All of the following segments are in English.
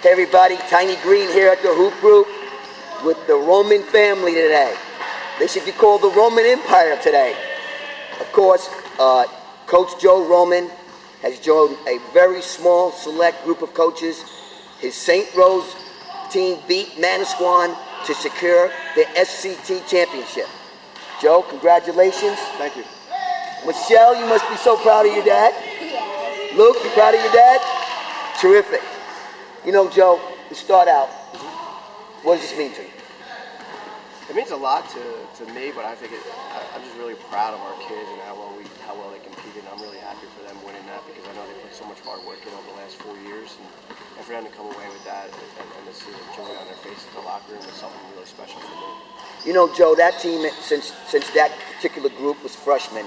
Hey everybody, Tiny Green here at the Hoop Group with the Roman family today. They should be called the Roman Empire today. Of course, Coach Joe Roman has joined a very small select group of coaches. His St. Rose team beat Manasquan to secure the SCT championship. Joe, congratulations. Thank you. Michelle, you must be so proud of your dad. Luke, you proud of your dad? Terrific. You know, Joe, to start out, what does this mean to you? It means a lot to me, but I think I'm just really proud of our kids and how well they competed. I'm really happy for them winning that because I know they put so much hard work in over the last 4 years, and for them to come away with that and to see the joy on their faces in the locker room is something really special for me. You know, Joe, that team, since that particular group was freshmen,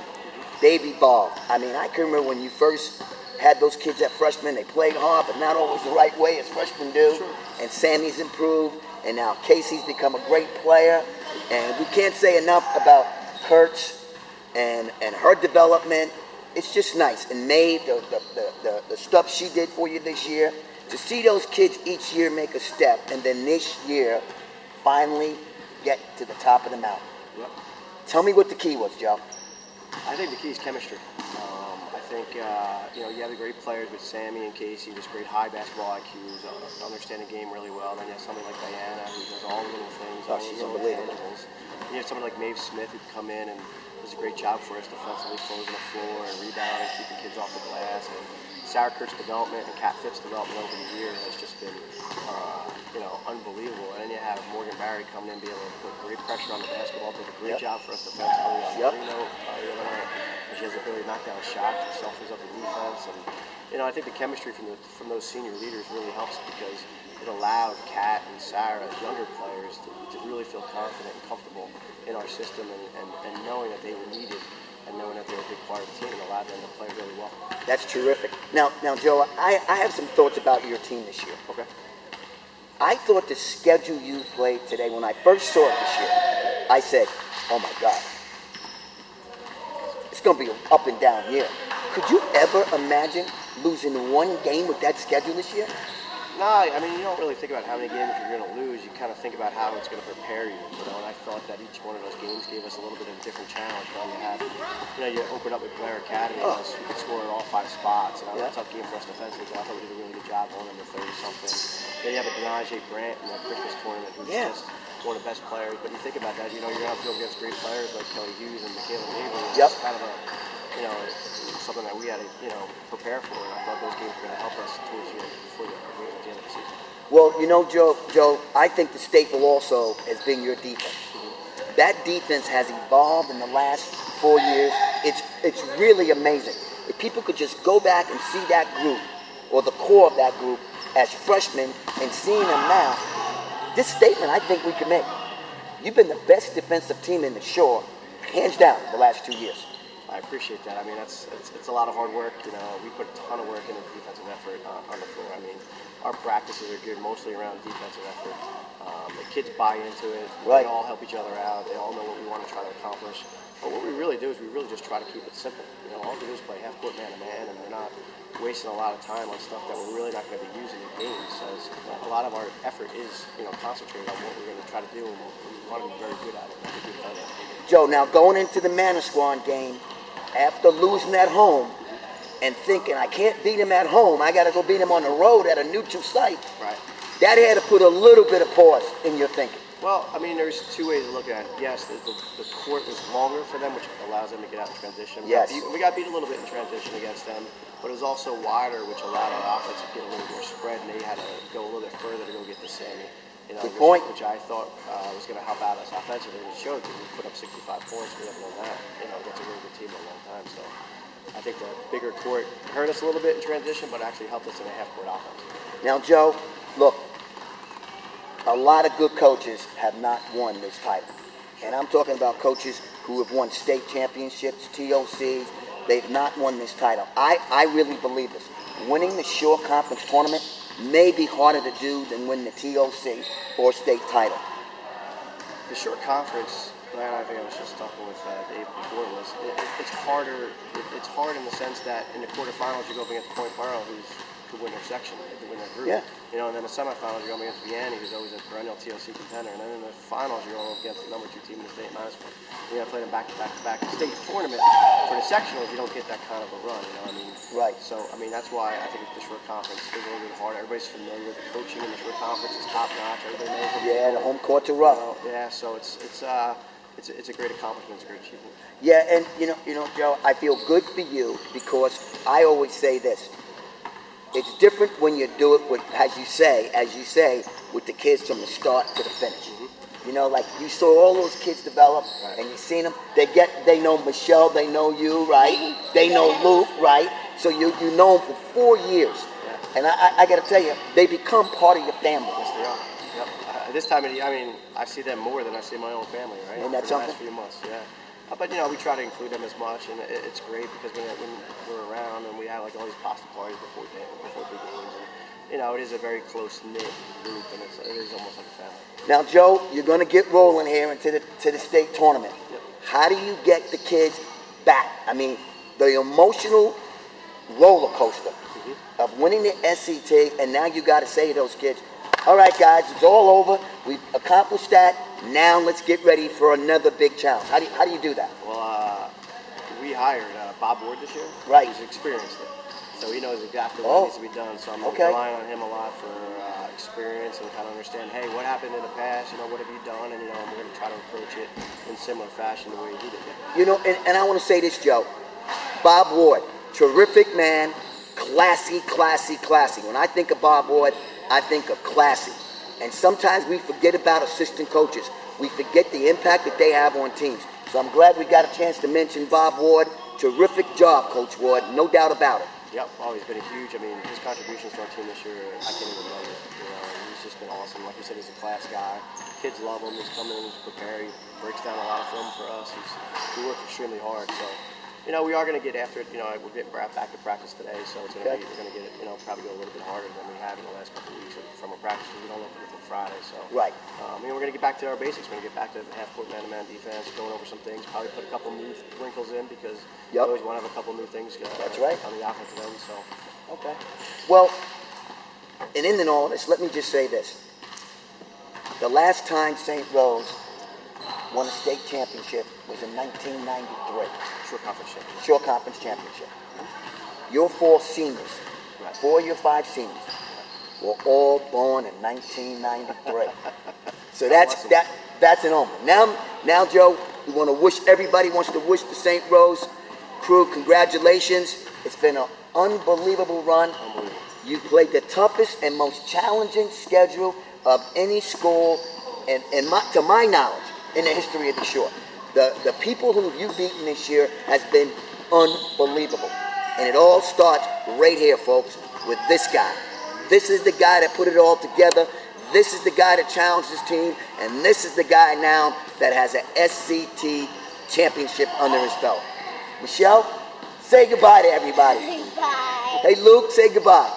they've evolved. I mean, I can remember when you first had those kids at freshmen, they played hard, but not always the right way as freshmen do. Sure. And Sammy's improved, and now Casey's become a great player. And we can't say enough about Kurtz and her development. It's just nice. And Maeve, the stuff she did for you this year, to see those kids each year make a step, and then this year finally get to the top of the mountain. Yep. Tell me what the key was, Joe. I think the key is chemistry. I think you have the great players with Sammy and Casey, just great high basketball IQs, understand the game really well. Then you have somebody like Diana who does all the little things, all the little intangibles. You have somebody like Maeve Smith who come in and does a great job for us defensively, closing the floor and rebounding, keeping kids off the glass. And Sarah Kurt's development and Kat Phipp's development over the years has just been unbelievable. And then you have Morgan Barry coming in, be able to put great pressure on the basketball, did a great job for us defensively. Marino, the other night, she has the ability to knock down shots, herself is up the defense, and I think the chemistry from those senior leaders really helps because it allowed Kat and Sarah, as younger players, to really feel confident and comfortable in our system and knowing that they were needed and knowing that they were a big part of the team and allowed them to play really well. That's terrific. Now, Joe, I have some thoughts about your team this year. Okay. I thought the schedule you played today, when I first saw it this year, I said, oh my God, it's going to be an up and down year. Could you ever imagine losing one game with that schedule this year? No, I mean, you don't really think about how many games you're going to lose. You kind of think about how it's going to prepare you, and I thought that each one of those games gave us a little bit of a different challenge. You open up with Blair Academy, and we could score in all 5 spots, and that was a tough game for us defensively, but I thought we did a really good job on them to 30-something. Then you have a Denaje Grant in the Christmas tournament, who's just one of the best players, but you think about that, you're going to have to go against great players like Kelly Hughes and Michaela Avery. It's kind of something that we had to, prepare for, and I thought those games were going to help us towards the end of the season. Well, Joe, I think the staple also has been your defense. That defense has evolved in the last 4 years. It's really amazing. If people could just go back and see that group, or the core of that group, as freshmen, and seeing them now, this statement I think we can make. You've been the best defensive team in the Shore, hands down, the last 2 years. I appreciate that. I mean, it's a lot of hard work. We put a ton of work into defensive effort on the floor. I mean, our practices are geared mostly around defensive effort. The kids buy into it. They all help each other out. They all know what we want to try to accomplish. But what we really do is we really just try to keep it simple. All we do is play half-court man-to-man, and we're not wasting a lot of time on stuff that we're really not going to be using in games. So a lot of our effort is, concentrated on what we're going to try to do, and we want to be very good at it. Joe, now going into the Manasquan game, after losing at home and thinking, I can't beat him at home, I got to go beat him on the road at a neutral site. Right. That had to put a little bit of pause in your thinking. Well, I mean, there's 2 ways to look at it. Yes, the court was longer for them, which allows them to get out in transition. Yes. We got beat a little bit in transition against them, but it was also wider, which allowed our offense to get a little more spread, and they had to go a little bit further to go get the Sammy. Good point. Which I thought was going to help out us offensively, and it showed that we put up 65 points. We haven't done that. That's a really good team in a long time. So I think the bigger court hurt us a little bit in transition, but actually helped us in a half-court offense. Now, Joe, look, a lot of good coaches have not won this title. And I'm talking about coaches who have won state championships, TOCs. They've not won this title. I really believe this. Winning the Shore Conference tournament may be harder to do than win the TOC or state title. The Shore Conference, I think I was just talking with Dave before, it's harder. It's hard in the sense that in the quarterfinals you go up against Point Borough, who's could win their section, they could win their group. Yeah. You know, and then the semifinals, you're going against Vianney, who's always a perennial TLC contender. And then in the finals, you're going against the number 2 team in the state in Madison. You got to play them back to back to back. The state tournament, for the sectionals, you don't get that kind of a run, you know what I mean? Right. So, I mean, that's why I think the Schrock Conference is a little bit hard. Everybody's familiar with the coaching in the Schrock Conference. It's top notch. Everybody knows it. Yeah, the home courts are rough. Yeah, so it's a great accomplishment. It's a great achievement. Yeah, and you know, Joe, I feel good for you because I always say this. It's different when you do it with, as you say, with the kids from the start to the finish. You know, like you saw all those kids develop, and you seen them. They know Michelle, they know you, right? They know Luke, right? So you know them for 4 years, and I got to tell you, they become part of your family. Yes, they are. Yep. This time, I see them more than I see my own family, right? And that's for the something. last few months, yeah. But you know, we try to include them as much, and it's great because when we're around and we have like all these pasta parties before big games, and you know, it is a very close knit group, and it is almost like a family. Now, Joe, you're going to get rolling here into the state tournament. Yep. How do you get the kids back? I mean, the emotional roller coaster of winning the SCT, and now you got to say to those kids, all right, guys, it's all over. We've accomplished that. Now let's get ready for another big challenge. How do you do that? Well, we hired Bob Ward this year. Right. He's experienced it, so he knows exactly what needs to be done. So I'm relying on him a lot for experience and kind of understand, hey, what happened in the past? You know, what have you done? And you know, we're going to try to approach it in similar fashion the way he did it. You know, and I want to say this, Joe. Bob Ward, terrific man, classy. When I think of Bob Ward, I think of classy. And sometimes we forget about assistant coaches. We forget the impact that they have on teams. So I'm glad we got a chance to mention Bob Ward. Terrific job, Coach Ward, no doubt about it. Yep, he's been a huge, his contributions to our team this year, I can't even remember. You know, he's just been awesome. Like you said, he's a class guy. Kids love him. He's coming in, he's prepared. He breaks down a lot of film for us. He works extremely hard. So, you know, we are going to get after it. You know, we're getting back to practice today, so it's going to we're going to get it, you know, probably go a little bit harder than we have in the last couple of weeks from our practice. We don't look until Friday, so. Right. You know, we're going to get back to our basics. We're going to get back to half-court man-to-man defense, going over some things, probably put a couple new wrinkles in because we always want to have a couple new things That's right. on the offensive end. So. Okay. Well, and in all of this, let me just say this. The last time St. Rose won a state championship was in 1993. Schrock Conference championship. Schrock Conference championship. Your 4 seniors, 4 of your 5 seniors, were all born in 1993. So that's an omen. Now, Joe, we want to wish everybody wants to wish the St. Rose crew congratulations. It's been an unbelievable run. You played the toughest and most challenging schedule of any school, and to my knowledge, in the history of the Shore. The people who you've beaten this year has been unbelievable. And it all starts right here, folks, with this guy. This is the guy that put it all together. This is the guy that challenged his team. And this is the guy now that has an SCT championship under his belt. Michelle, say goodbye to everybody. Bye. Hey, Luke, say goodbye.